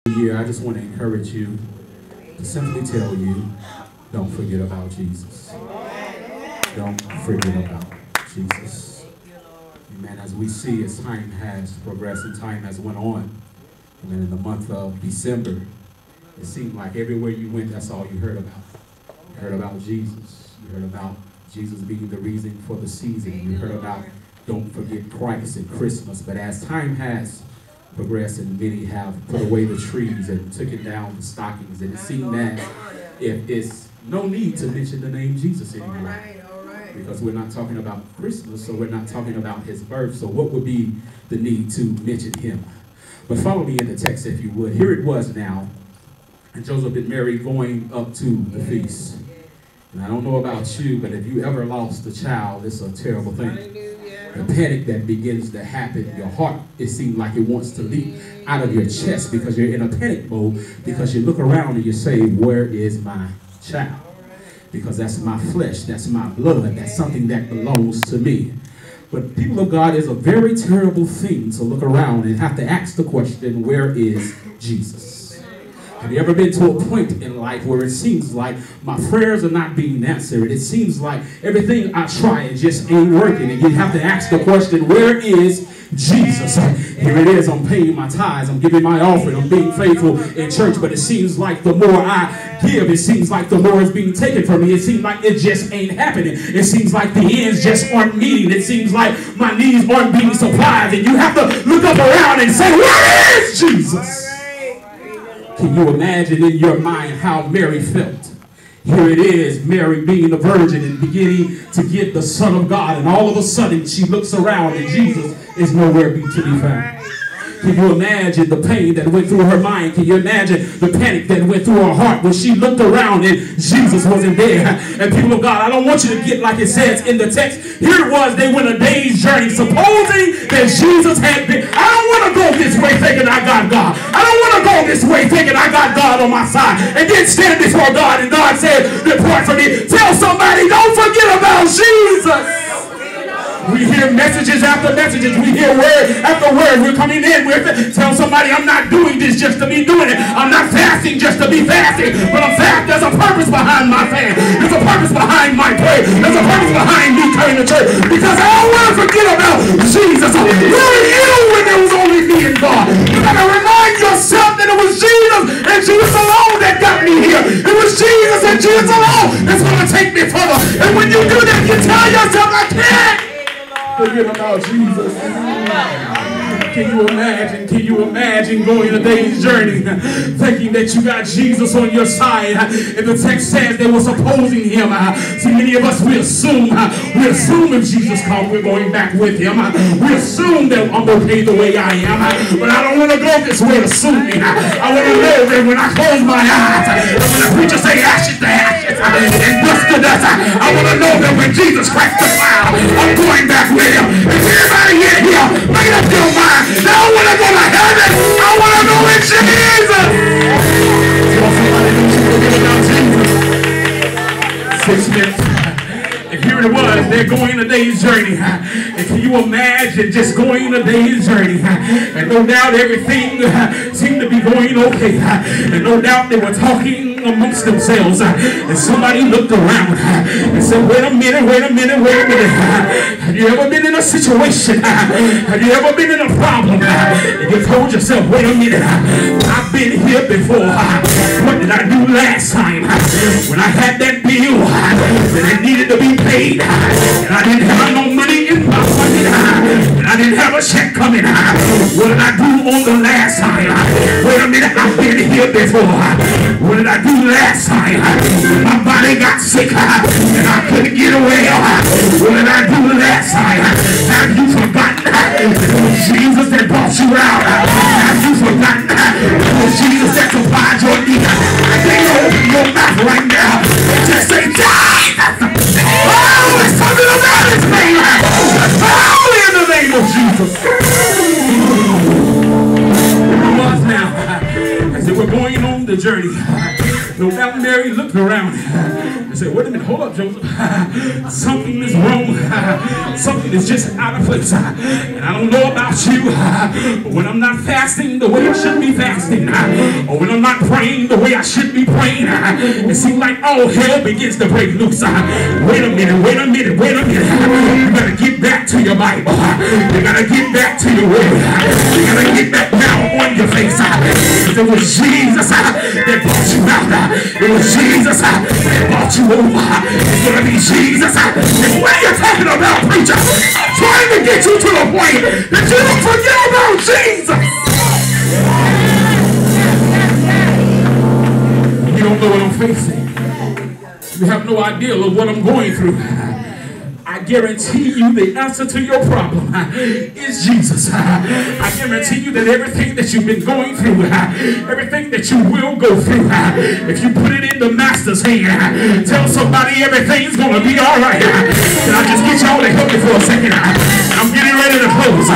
Year, I just want to encourage you to simply tell you, don't forget about Jesus. Don't forget about Jesus. Amen. As we see, as time has progressed and time has went on, amen, in the month of December, it seemed like everywhere you went, that's all you heard about. You heard about Jesus. You heard about Jesus being the reason for the season. You heard about don't forget Christ at Christmas. But as time has progressed and many have put away the trees and taken down the stockings, and it seemed that if it's no need to mention the name Jesus anymore. Because we're not talking about Christmas, so we're not talking about his birth. So what would be the need to mention him? But follow me in the text if you would. Here it was now, and Joseph and Mary going up to the feast. And I don't know about you, but if you ever lost a child, it's a terrible thing. The panic that begins to happen, your heart, it seems like it wants to leap out of your chest because you're in a panic mode, because you look around and you say, where is my child? Because that's my flesh, that's my blood, that's something that belongs to me. But people of God, it's a very terrible thing to look around and have to ask the question, where is Jesus? Have you ever been to a point in life where it seems like my prayers are not being answered? It seems like everything I try, it just ain't working. And you have to ask the question, where is Jesus? Here it is, I'm paying my tithes, I'm giving my offering, I'm being faithful in church, but it seems like the more I give, it seems like the more is being taken from me. It seems like it just ain't happening. It seems like the ends just aren't meeting. It seems like my needs aren't being supplied. And you have to look up around and say, where is Jesus? Can you imagine in your mind how Mary felt? Here it is, Mary being a virgin and beginning to get the Son of God, and all of a sudden she looks around and Jesus is nowhere to be found. Can you imagine the pain that went through her mind? Can you imagine the panic that went through her heart when she looked around and Jesus wasn't there? And people of God, I don't want you to get like it says in the text. Here it was, they went a day's journey, supposing that Jesus had been. I don't want to go this way thinking I got God. I don't want to go this way thinking I got God on my side. And then stand before God and God said, depart from me. Tell somebody, don't forget about Jesus. We hear messages after messages. We hear word after word. We're coming in. Tell somebody, I'm not doing this just to be doing it. I'm not fasting just to be fasting. But I'm fasting. There's a purpose behind my fast. There's a purpose behind my prayer. There's a purpose behind me coming to church. Because I don't want to forget about Jesus. Where were you when there was only me and God? You got to remind yourself that it was Jesus and Jesus alone that got me here. It was Jesus and Jesus alone that's going to take me further. And when you do that, you tell yourself, I can't forget about Jesus. Can you imagine going a day's journey thinking that you got Jesus on your side? And the text says they were supposing him. See, many of us, we assume if Jesus comes, we're going back with him. We assume that I'm okay the way I am. But I don't want to go this way assuming. I want to know that when I close my eyes, when the preacher say ashes to ashes and dust to dust, I want to know that when Jesus cracks the cloud, I'm going back with him. If anybody in here, make up your mind. Now when I go to heaven, I want to go with Jesus. Tell somebody don't you forget about Jesus. 6 minutes. And here it was, they're going a day's journey. And can you imagine just going a day's journey? And no doubt everything seemed to be going okay. And no doubt they were talking amongst themselves. And somebody looked around and said, wait a minute. Have you ever been in a situation? Have you ever been in a problem? And you told yourself, wait a minute, I've been here before. What did I do last time? When I had that bill that it needed to be paid, and I didn't have no money in my pocket, and I didn't have a check coming. What did I do on the last time? Wait a minute, I've been here before. What did I do last time? My body got sick and I couldn't get away. What did I do last time? Have you forgotten? It was Jesus that brought you out. Have you forgotten? It was Jesus that supplied your need. I can't open your mouth right now and just say, Jesus! Oh, there's something about his name. Oh, in the name of Jesus. It was now, as they were going on the journey, No doubt Mary looked around and said, wait a minute, hold up, Joseph. Something is wrong. Something is just out of place. And I don't know about you, but when I'm not fasting the way I should be fasting, or when I'm not praying the way I should be praying, it seems like all hell begins to break loose. Wait a minute, wait a minute, wait a minute. You gotta get back to your Bible. You gotta get back to your word. You gotta get back down on your face. It was Jesus that brought you out. It was Jesus that brought you over. It's gonna be Jesus. And what are you talking about, preacher? I'm trying to get you to the point that you don't forget about Jesus. You don't know what I'm facing. You have no idea of what I'm going through. I guarantee you the answer to your problem is Jesus. I guarantee you that everything that you've been going through, everything that you will go through, if you put it in the master's hand, tell somebody everything's going to be all right. Can I just get y'all to help me for a second? I'm getting ready to close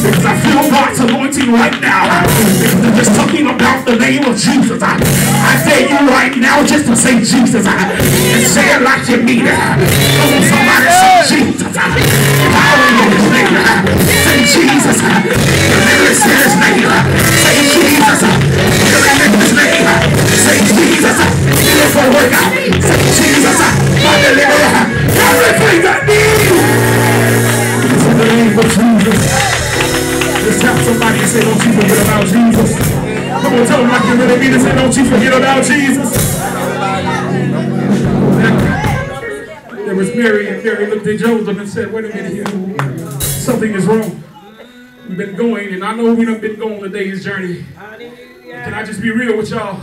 because I feel God's anointing right now. Because I'm just talking about the name of Jesus. I dare you right now just to say Jesus and say it like you mean it. Come on, somebody say Jesus. Power in his name. Say Jesus. Deliverance in his name. Say Jesus. Healing in his name. Say Jesus. Miracle worker. Say Jesus. My deliverer. Everything I need. It's in the name of Jesus. Just tell somebody and say, don't you forget about Jesus. Come on, tell them like you really mean to say, don't you forget about Jesus. There was Mary, and Mary looked at Joseph and said, wait a minute here. Something is wrong. We've been going, and I know we've been going a day's journey. Can I just be real with y'all?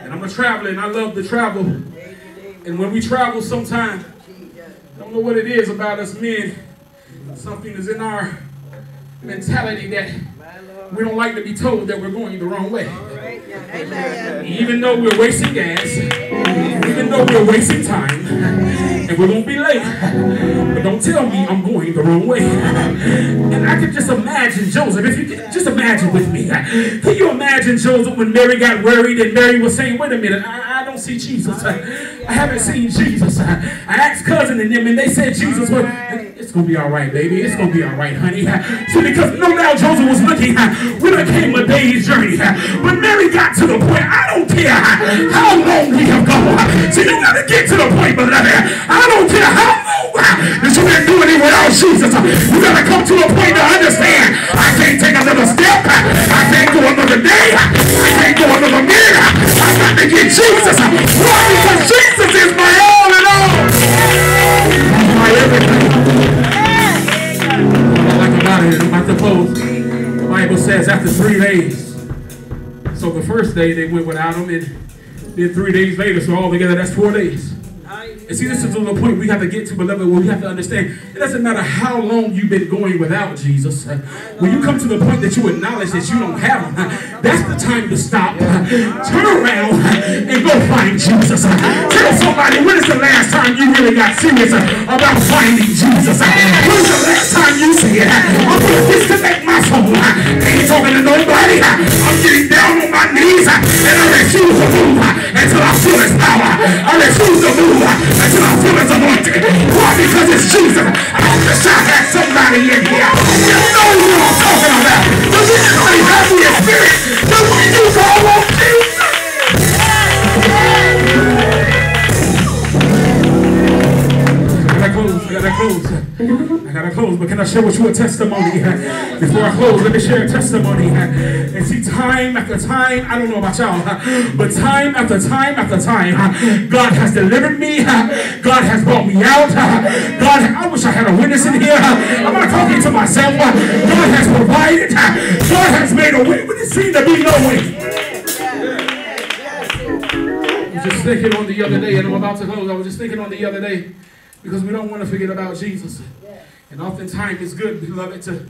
And I'm a traveler, and I love to travel. And when we travel sometime, I don't know what it is about us men. Something is in our mentality that we don't like to be told that we're going the wrong way. Even though we're wasting gas, even though we're wasting time, and we won't be late, but don't tell me I'm going the wrong way. And I can just imagine Joseph, if you can just imagine with me. Can you imagine Joseph when Mary got worried and Mary was saying, wait a minute, I don't see Jesus. I haven't seen Jesus. I asked cousin and them and they said Jesus was, it's going to be all right, baby. It's going to be all right, honey. So because no doubt Joseph was looking, we done came a day's journey. But Mary got to the point, I don't care how long we have gone. So you got to get to the point, beloved. I don't care how long that you've been doing it without Jesus. You got to come to a point to understand, I can't take another step. I can't go another day. I can't go another minute. I got to get Jesus. Why? Because Jesus is my all in all. My everything. I'm about to close. The Bible says after 3 days. So the first day they went without him, and then 3 days later, so altogether that's 4 days. And see, this is the point we have to get to, beloved, where we have to understand it doesn't matter how long you've been going without Jesus. When you come to the point that you acknowledge that you don't have him, that's the time to stop. Turn around and go find Jesus. Tell somebody, when is the last time you really got serious about finding Jesus? When is the last time you said, I'm going to disconnect my soul? I ain't talking to nobody. I'm getting down on my knees and I refuse to move until I feel his power. I refuse to move until I feel his anointing. Why? Because it's Jesus. I wish I had somebody in here. You know what I'm talking about. Does anybody have the experience that when you call on Jesus? I gotta close, but can I share with you a testimony? Before I close, let me share a testimony. And see, time after time, I don't know about y'all, but time after time after time, God has delivered me. God has brought me out. I wish I had a witness in here. I'm not talking to myself. God has provided. God has made a way when it seemed to be no way. I was just thinking on the other day, and I'm about to close. I was just thinking on the other day, because we don't want to forget about Jesus. And oftentimes it's good, beloved, to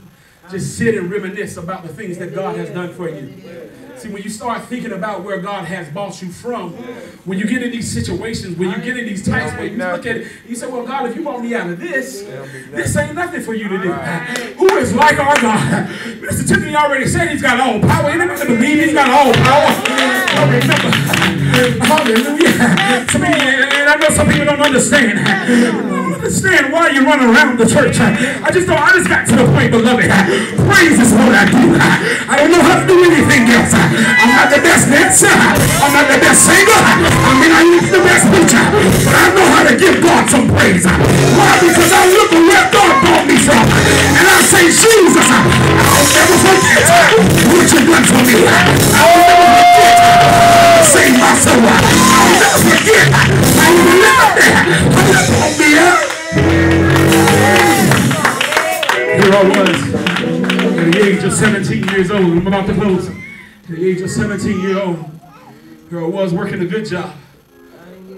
just sit and reminisce about the things that God has done for you. See, when you start thinking about where God has brought you from, when you get in these situations, when you get in these times where you look at it, you say, well, God, if you brought me out of this, this ain't nothing for you to do. Who is like our God? Mr. Tiffany already said he's got all power. Anybody believe he's got all power? Remember, Hallelujah. And I know some people don't understand. Understand why you run around the church. I just got to the point, beloved. Praise is what I do. I don't know how to do anything else. I'm not the best dancer. I'm not the best singer. I mean, I ain't the best preacher. But I know how to give God some praise. Why? Because I look at where God brought me from. And I say, Jesus, I'll never forget what you done for me. I'll never forget. Save my soul. I'll never forget. I will never there. How you brought me up. Here I was, at the age of 17 years old. I'm about to close. At the age of 17 years old, here I was working a good job,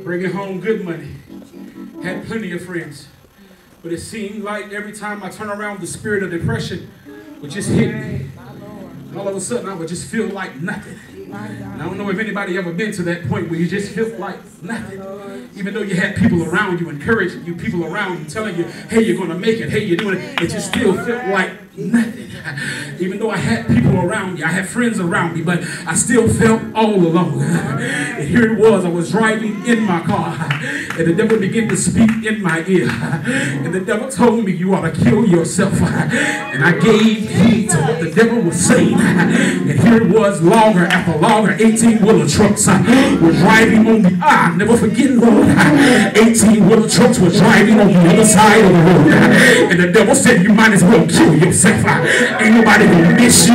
bringing home good money, had plenty of friends. But it seemed like every time I turn around, the spirit of depression would just hit me. And all of a sudden, I would just feel like nothing. And I don't know if anybody ever been to that point where you just feel like nothing. Even though you had people around you, encouraging you, people around you, telling you, hey, you're going to make it, hey, you're doing it, it just still felt like nothing. Even though I had people around me, I had friends around me, but I still felt all alone. And here it was, I was driving in my car, and the devil began to speak in my ear. And the devil told me, you ought to kill yourself. And I gave heed to what the devil was saying. And here it was, logger after logger, 18-wheeler trucks were driving on the, I'll never forget, Lord, 18-wheeler trucks were driving on the other side of the road. And the devil said, you might as well kill yourself. Ain't nobody gonna miss you.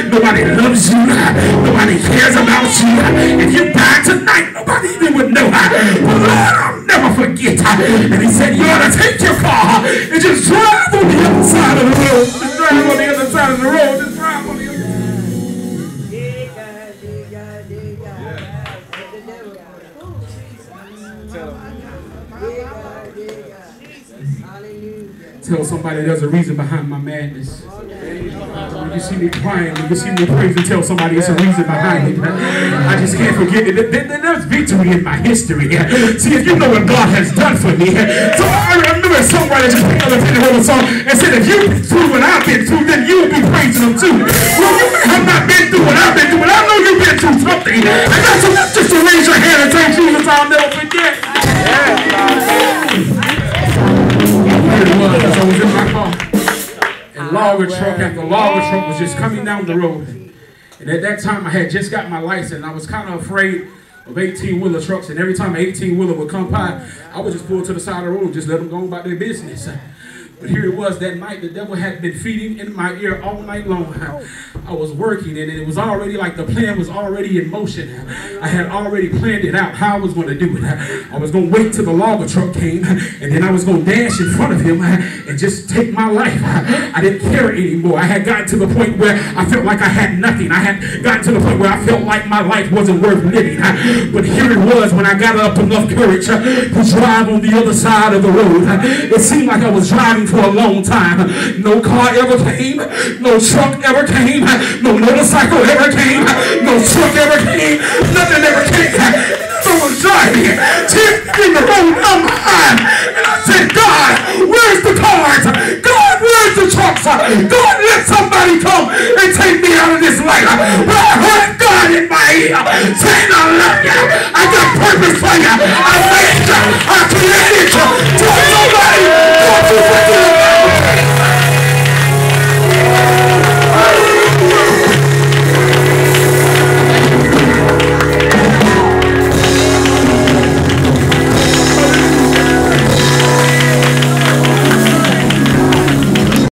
Nobody loves you. Nobody cares about you. If you die tonight, nobody even would know. But Lord, I'll never forget. And he said, you ought to take your car and just drive on the other side of the road. Just drive on the other side of the road. Just drive on the other side. Tell somebody there's a reason behind my madness. When you see me crying, when you see me praising, tell somebody it's a reason behind it. I just can't forget it. There's victory in my history. See, if you know what God has done for me. So I remember a songwriter just picked up a pen and wrote a song and said, if you've been through what I've been through, then you'll be praising him too. Well, you may have not been through what I've been through, but I know you've been through something. And that's enough just to raise your hand and say, Jesus, I'll never forget. Here it was, as I was in my car. And logger truck after logger truck was just coming down the road. And at that time, I had just got my license. And I was kind of afraid of 18-wheeler trucks. And every time an 18-wheeler would come by, I would just pull to the side of the road and just let them go about their business. But here it was that night, the devil had been feeding in my ear all night long. I was working, and it was already like the plan was already in motion. I had already planned it out, how I was going to do it. I was going to wait till the logger truck came, and then I was going to dash in front of him and just take my life. I didn't care anymore. I had gotten to the point where I felt like I had nothing. I had gotten to the point where I felt like my life wasn't worth living. But here it was when I got up enough courage to drive on the other side of the road. It seemed like I was driving for a long time. No car ever came, no truck ever came, no motorcycle ever came, no truck ever came, nothing ever came. I was driving, in the road on my mind, and I said, God, where's the cars? God, where's the trucks? God, let somebody come and take me out of this life. But I heard God in my ear saying, I love you. I got purpose for you. I made you. I